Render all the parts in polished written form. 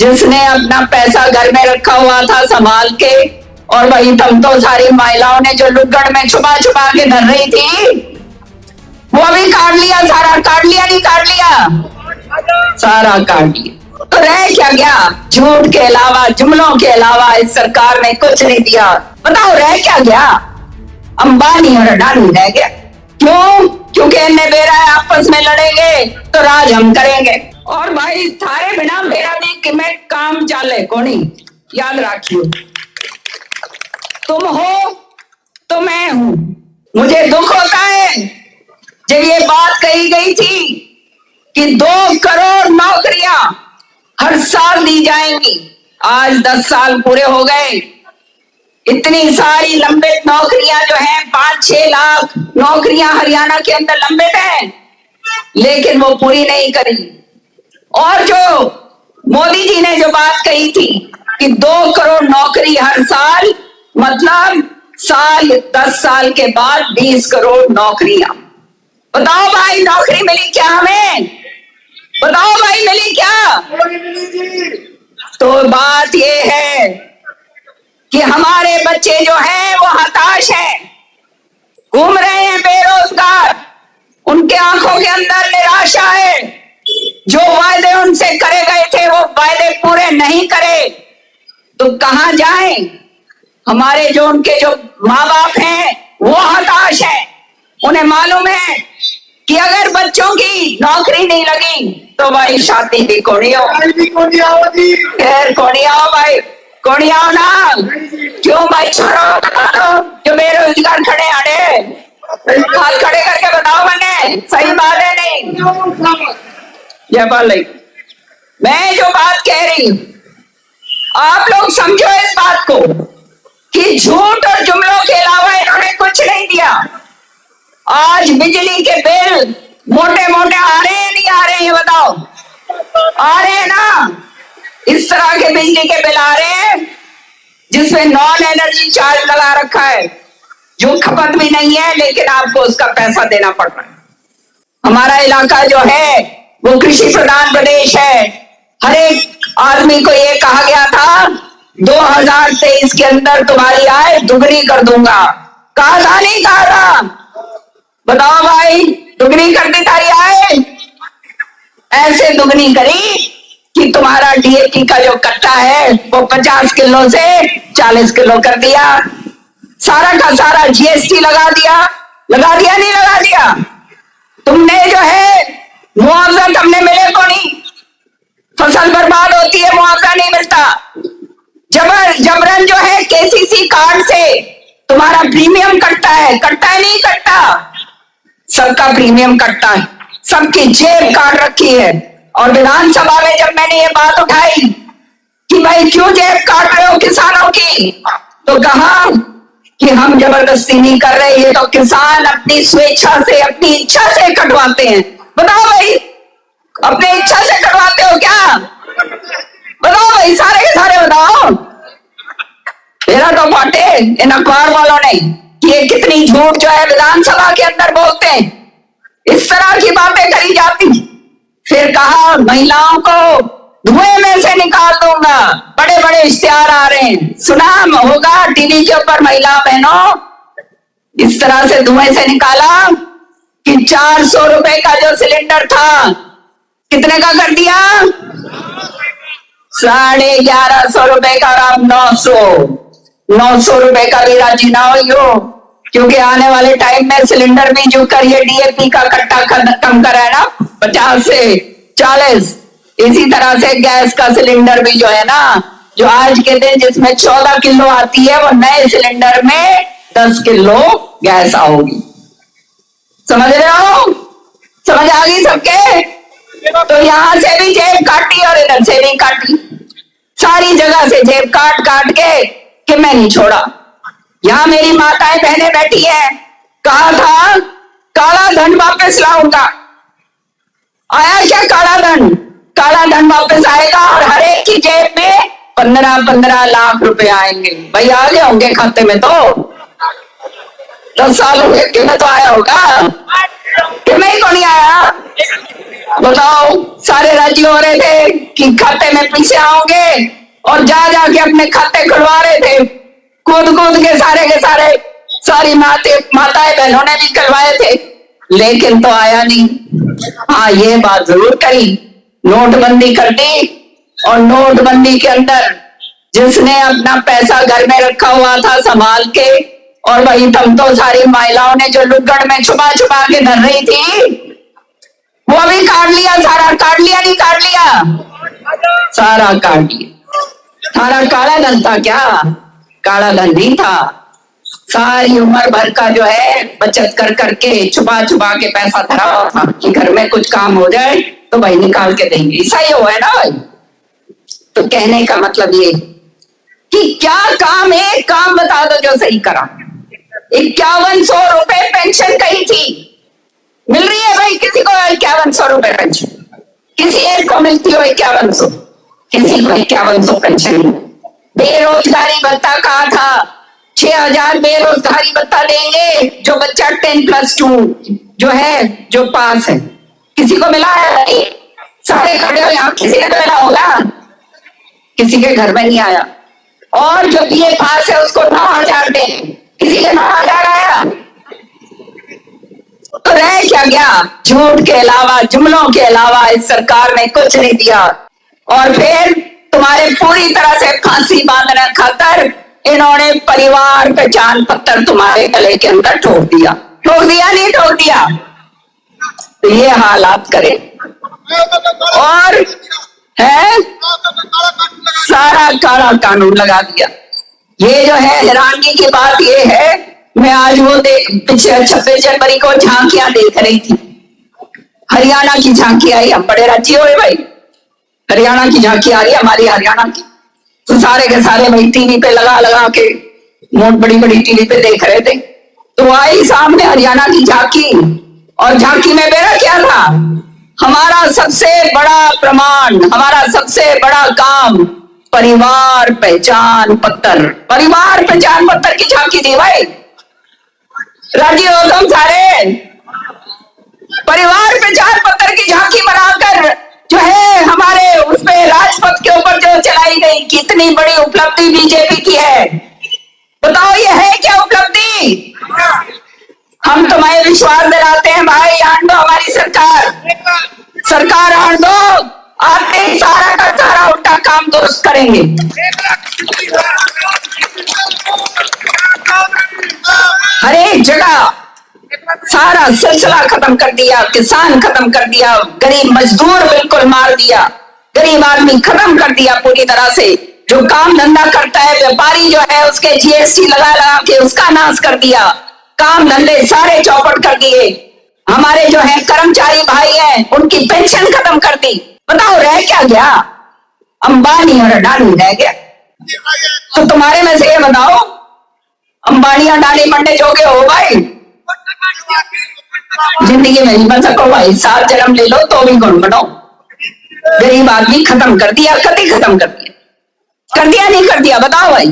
जिसने अपना पैसा घर में रखा हुआ था संभाल के, और वही तुम तो सारी महिलाओं ने जो लुगड़ में छुपा छुपा के धर रही थी, वो भी काट लिया, सारा काट लिया, नहीं काट लिया, सारा काट लिया। तो रह क्या गया? झूठ के अलावा, जुमलों के अलावा इस सरकार ने कुछ नहीं दिया। बताओ रह क्या गया? अंबानी और अडानी रह गया। क्यों? क्योंकि इन्हें बेरा आपस में लड़ेंगे तो राज हम करेंगे। और भाई थारे बिना मेरा भी में काम चाले कोनी, याद रखियो। तुम हो तो मैं हूं। मुझे दुख होता है जब ये बात कही गई थी कि 2 करोड़ नौकरियां हर साल दी जाएंगी। आज 10 साल पूरे हो गए। इतनी सारी लंबित नौकरियां जो हैं, 5-6 लाख नौकरियां हरियाणा के अंदर लंबित हैं, लेकिन वो पूरी नहीं करी। और जो मोदी जी ने जो बात कही थी कि 2 करोड़ नौकरी हर साल, मतलब 10 साल के बाद 20 करोड़ नौकरियां। बताओ भाई नौकरी मिली क्या हमें? बताओ भाई मिली क्या? तो बात ये है कि हमारे बच्चे जो हैं वो हताश हैं, घूम रहे हैं बेरोजगार, उनके आंखों के अंदर निराशा है। जो वायदे उनसे करे गए थे वो वायदे पूरे नहीं करे तो कहां जाएं? हमारे जो उनके जो माँ बाप हैं वो हताश हैं। उन्हें मालूम है कि अगर बच्चों की नौकरी नहीं लगी तो भाई शादी भी कोनी हो। खैर कोनी आओ भाई, कोनी आओ ना। क्यों भाई? छोड़ो जो बेरोजगार खड़े आड़े, हाथ खड़े करके बताओ मैंने, सही बात है नहीं? जयपाल भाई, मैं जो बात कह रही हूं आप लोग समझो इस बात को कि झूठ और जुमलों के अलावा इन्होंने कुछ नहीं दिया। आज बिजली के बिल मोटे मोटे आ रहे हैं, नहीं आ रहे हैं? बताओ आ रहे हैं ना? इस तरह के बिजली के बिल आ रहे हैं जिसमें नॉन एनर्जी चार्ज लगा रखा है, जो खपत भी नहीं है, लेकिन आपको उसका पैसा देना पड़ रहा है। हमारा इलाका जो है वो कृषि प्रधान प्रदेश है। हर एक आदमी को ये कहा गया था 2023 के अंदर तुम्हारी आय दुगनी कर दूंगा। कहा था नहीं कहा था? बताओ भाई, दुगनी कर दी तारी आय? ऐसे दुगनी करी कि तुम्हारा डीएपी का जो कट्टा है वो 50 किलो से 40 किलो कर दिया। सारा का सारा जीएसटी लगा दिया। लगा दिया नहीं लगा दिया? तुमने जो है मुआवजा तुमने मिले को नहीं? फसल बर्बाद होती है, मुआवजा नहीं मिलता। जबरन जो है केसीसी कार्ड से तुम्हारा प्रीमियम कटता है नहीं कटता? सबका प्रीमियम कटता है, सबकी जेब काट रखी है। और विधानसभा में जब मैंने ये बात उठाई कि भाई क्यों जेब काट रहे हो किसानों की, तो कहा कि हम जबरदस्ती नहीं कर रहे, ये तो किसान अपनी स्वेच्छा से, अपनी इच्छा से कटवाते हैं। बताओ भाई, अपनी इच्छा से कटवाते हो क्या? बताओ भाई, सारे के सारे बताओ। मेरा तो बाटे इन अखबार वालों ने कि ये कितनी झूठ जो है विधानसभा के अंदर बोलते हैं, इस तरह की बातें करी जाती। फिर कहा महिलाओं को धुएं में से निकाल दूंगा। बड़े बड़े इश्तिहार आ रहे हैं, सुना होगा टीवी के ऊपर, महिला बहनों इस तरह से धुएं से निकाला कि 400 रुपए का जो सिलेंडर था कितने का कर दिया? 1150 रुपए का। और अब 900 रुपए का भी राजी ना हो, क्योंकि आने वाले टाइम में सिलेंडर भी जो कर ये डीएपी का कट्टा कम करा है ना 50 से 40, इसी तरह से गैस का सिलेंडर भी जो है ना, जो आज के दिन जिसमें 14 किलो आती है, वो नए सिलेंडर में 10 किलो गैस आओगी। समझ रहे हो? समझ आ गई सबके? तो यहां से भी जेब काटी और इधर से भी काटी, सारी जगह से जेब काट काट के कि मैं नहीं छोड़ा। यहां मेरी माताएं बहनें बैठी है, कहा था काला धन वापस लाऊंगा। आया क्या काला धन? काला धन वापस आएगा और हर एक की जेब में 15-15 लाख रुपए आएंगे। भाई आ गए होंगे खाते में, तो 10 साल हो गए कि तो आया होगा। कि मैं को नहीं आया? बताओ, सारे राजी हो रहे थे कि खाते में पैसे आओगे और जा जाके अपने खाते खुलवा रहे थे, कूद कूद के सारे सारी माताएं बहनों ने भी करवाए थे, लेकिन तो आया नहीं। हाँ, ये बात जरूर करी, नोटबंदी कर दी, और नोटबंदी के अंदर जिसने अपना पैसा घर में रखा हुआ था संभाल के, और वही तुम तो सारी महिलाओं ने जो लुगड़ में छुपा छुपा के धर रही थी, वो भी काट लिया, सारा काट लिया, नहीं काट लिया? सारा काट लिया। सारा काला धन था क्या? काला धन नहीं था। सारी उम्र भर का जो है बचत कर करके छुपा छुपा के पैसा धरा हुआ था कि घर में कुछ काम हो जाए तो भाई निकाल के देंगे। ऐसा ही हुआ है ना भाई? तो कहने का मतलब ये कि क्या काम है, काम बता दो जो सही करा। 5100 रुपए पेंशन कही थी, मिल रही है भाई किसी को 5100 रुपए पेंशन? किसी एक को मिलती हो 5100? किसी को 5100 पेंशन नहीं। बेरोजगारी भत्ता कहा था 6000 बेरोजगारी भत्ता देंगे जो बच्चा 10+2 जो है, जो पास है। किसी को मिला है? सारे खड़े हो यहाँ, किसी ने मिला होगा? किसी के घर में नहीं आया। और जो बीए पास है उसको 9000 दे, किसी के 9000 आया? तो रह क्या गया? झूठ के अलावा, जुमलों के अलावा इस सरकार ने कुछ नहीं दिया। और फिर तुम्हारे पूरी तरह से फांसी बांधने खातर इन्होंने परिवार पहचान पत्र तुम्हारे गले के अंदर ठोक दिया। ठोक दिया नहीं ठोक दिया? तो ये हालात करे और है सारा काला कानून लगा दिया। ये जो है हैरानगी की बात ये है, मैं आज वो पिछले 26 जनवरी को झांकियां देख रही थी, हरियाणा की झांकी आई। हम बड़े राजी हुए भाई, हरियाणा की झांकी आ रही है हमारी हरियाणा की। तो सारे के सारे भाई टीवी पे लगा लगा के, मोट बड़ी बड़ी टीवी पे देख रहे थे। तो आई सामने हरियाणा की झांकी, और झांकी में मेरा क्या था? हमारा सबसे बड़ा प्रमाण, हमारा सबसे बड़ा काम परिवार पहचान पत्र। परिवार पहचान पत्र की झांकी थी भाई। राजी हो तुम सारे? परिवार पहचान पत्र की झांकी बनाकर जो है हमारे उसपे राजपथ के ऊपर जो चलाई गई, कितनी बड़ी उपलब्धि बीजेपी की है। बताओ ये है क्या उपलब्धि? हम तुम्हें विश्वास दिलाते हैं भाई, आन दो हमारी सरकार आन दो, आते ही सारा का सारा उल्टा काम दुरुस्त करेंगे। हर एक जगह सारा सिलसिला खत्म कर दिया, किसान खत्म कर दिया, गरीब मजदूर बिल्कुल मार दिया, गरीब आदमी खत्म कर दिया पूरी तरह से। जो काम धंधा करता है व्यापारी जो है उसके जीएसटी लगा लगा के उसका नाश कर दिया, काम धंधे सारे चौपट कर दिए। हमारे जो है कर्मचारी भाई हैं उनकी पेंशन खत्म कर दी। बताओ रह क्या गया? अंबानी और अडानी रह गया। तो तुम्हारे में से ये बताओ, अंबानी अडानी मंडे जोगे हो भाई? जिंदगी में नहीं बन सको भाई, 7 जन्म ले लो तो भी कौन बनो। गरीब आदमी खत्म कर दिया, कभी खत्म कर दिया। कर दिया नहीं कर दिया? बताओ भाई।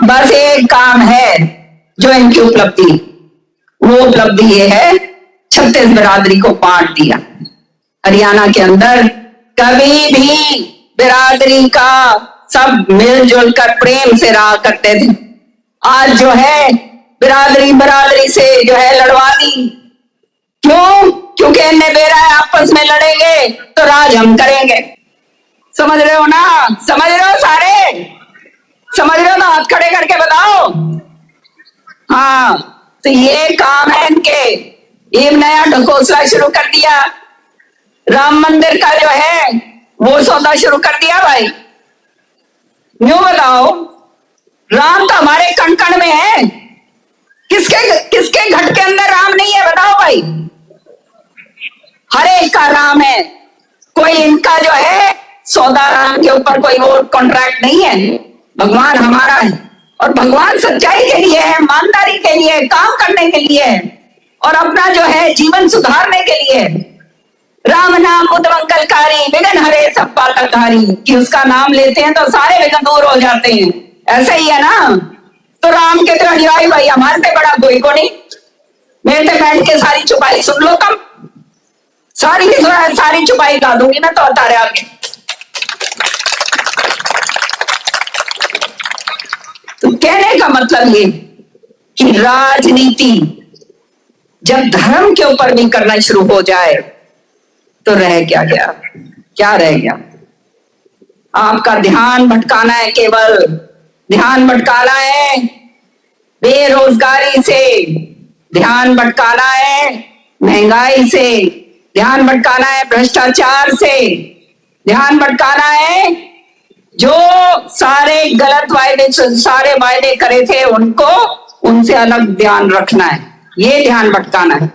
बस एक काम है जो इनकी उपलब्धि, वो उपलब्धि ये है 36 बिरादरी को बांट दिया। हरियाणा के अंदर कभी भी बिरादरी का सब मिलजुल कर प्रेम से रहा करते थे। आज जो है बिरादरी से जो है लड़वा दी। क्यों? क्योंकि इन्हें बेरा है आपस में लड़ेंगे तो राज हम करेंगे। समझ रहे हो ना? समझ रहे हो सारे? समझ रहे हो ना? हाथ खड़े करके बताओ। हाँ, तो ये काम है इनके। ये नया ढकोसला शुरू कर दिया, राम मंदिर का जो है वो सौदा शुरू कर दिया भाई। यूं बताओ, राम तो हमारे कण कण में है, किसके घट के अंदर राम नहीं है? बताओ भाई। हर एक का राम है। कोई इनका जो है सौदा राम के ऊपर कोई वो कॉन्ट्रैक्ट नहीं है। भगवान हमारा है, और भगवान सच्चाई के लिए है, ईमानदारी के लिए, काम करने के लिए और अपना जो है जीवन सुधारने के लिए। राम नाम बुद्ध मंगलकारी, विघ्न हरे सब पातकहारी, कि उसका नाम लेते हैं तो सारे विघ्न दूर हो जाते हैं। ऐसा ही है ना? तो राम के तो अनुयायी भाई हमारे पे बड़ा कोई को नहीं। मेरे पे बैठ के सारी चुपाई सुन लो कम, सारी चुपाई गा दूंगी ना तो तारे आगे। तो कहने का मतलब ये कि राजनीति जब धर्म के ऊपर भी करना शुरू हो जाए तो रह क्या गया, क्या रह गया? आपका ध्यान भटकाना है, केवल ध्यान भटकाना है बेरोजगारी से, ध्यान भटकाना है महंगाई से, ध्यान भटकाना है भ्रष्टाचार से, ध्यान भटकाना है जो सारे गलत वायदे, सारे वायदे करे थे उनको, उनसे अलग ध्यान रखना है, ये ध्यान भटकाना है।